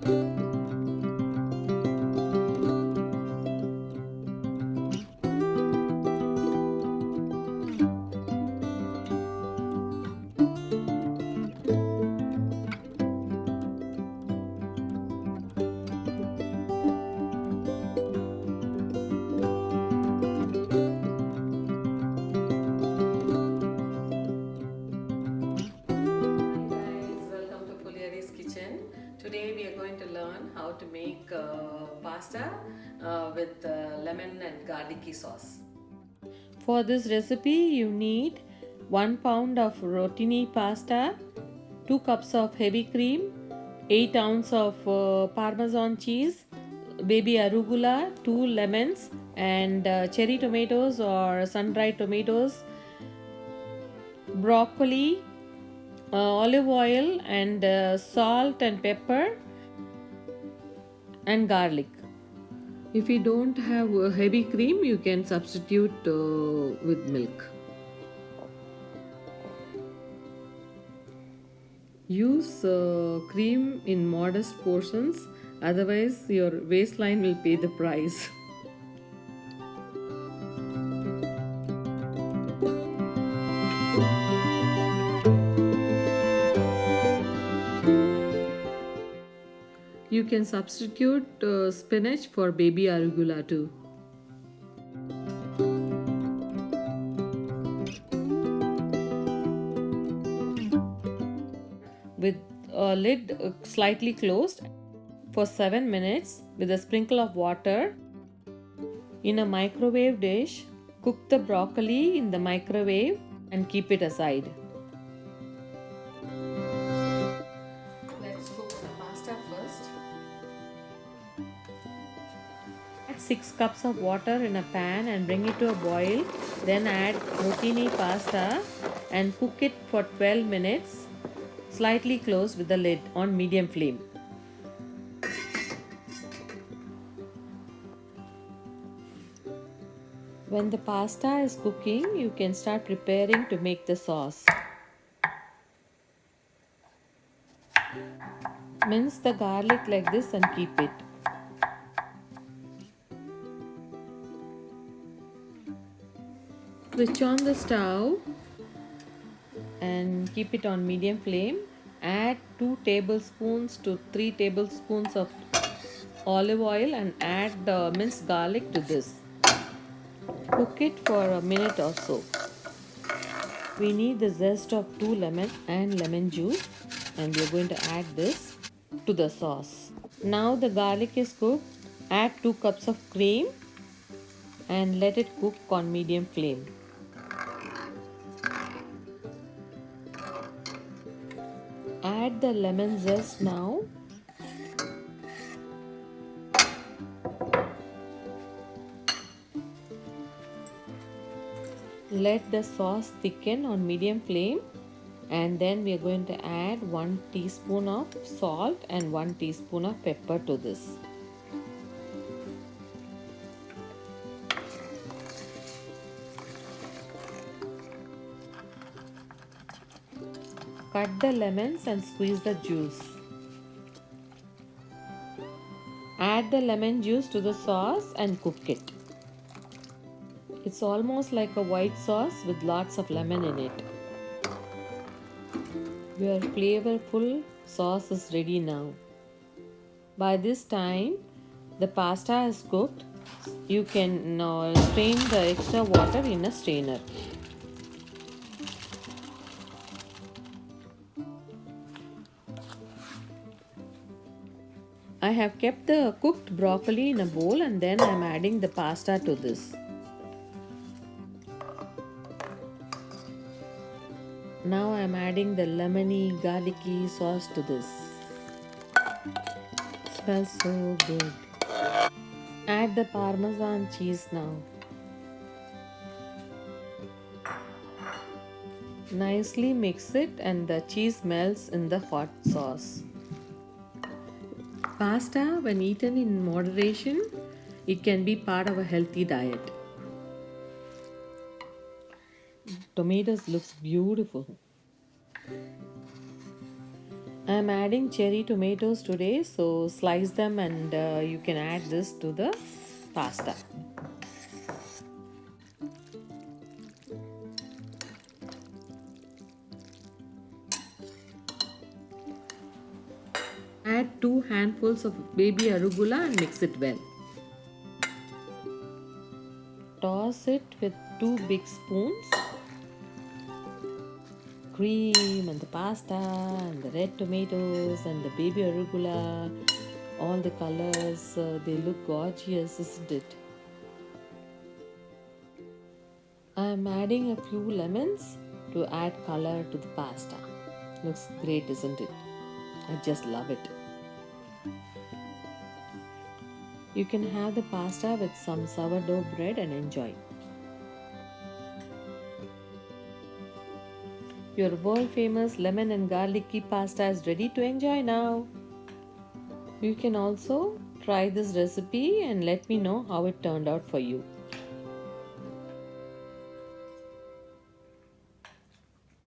Welcome to Puliari's kitchen. Today we are going to learn how to make pasta with lemon and garlicky sauce. For this recipe you need 1 pound of rotini pasta, 2 cups of heavy cream, 8 ounces of parmesan cheese, baby arugula, 2 lemons and cherry tomatoes or sun-dried tomatoes, broccoli, olive oil and salt and pepper and garlic. If you don't have heavy cream, you can substitute with milk. Use cream in modest portions, otherwise your waistline will pay the price. You can substitute spinach for baby arugula too. With a lid slightly closed for 7 minutes with a sprinkle of water. In a microwave dish, cook the broccoli in the microwave and keep it aside. Let's cook the pasta first. Add 6 cups of water in a pan and bring it to a boil. Then add rotini pasta and cook it for 12 minutes, slightly closed with the lid on medium flame. When the pasta is cooking, you can start preparing to make the sauce. Mince the garlic like this and keep it. Switch on the stove and keep it on medium flame. Add 2 tablespoons to 3 tablespoons of olive oil and add the minced garlic to this. Cook it for a minute or so. We need the zest of 2 lemons and lemon juice, and we are going to add this to the sauce. Now the garlic is cooked. Add 2 cups of cream and let it cook on medium flame. Add the lemon zest now. Let the sauce thicken on medium flame, and then we are going to add 1 teaspoon of salt and 1 teaspoon of pepper to this. Cut the lemons and squeeze the juice. Add the lemon juice to the sauce and cook it. It's almost like a white sauce with lots of lemon in it. Your flavorful sauce is ready now. By this time, the pasta is cooked. You can strain the extra water in a strainer. I have kept the cooked broccoli in a bowl and then I am adding the pasta to this. Now I am adding the lemony garlicky sauce to this. Smells so good. Add the parmesan cheese now. Nicely mix it and the cheese melts in the hot sauce. Pasta, when eaten in moderation, it can be part of a healthy diet. Tomatoes looks beautiful. I'm adding cherry tomatoes today, so slice them and you can add this to the pasta. Add 2 handfuls of baby arugula and mix it well. Toss it with 2 big spoons. Cream and the pasta and the red tomatoes and the baby arugula, all the colors, they look gorgeous, isn't it? I'm adding a few lemons to add color to the pasta. Looks great, isn't it? I just love it. You can have the pasta with some sourdough bread and enjoy. Your world famous lemon and garlicky pasta is ready to enjoy now. You can also try this recipe and let me know how it turned out for you.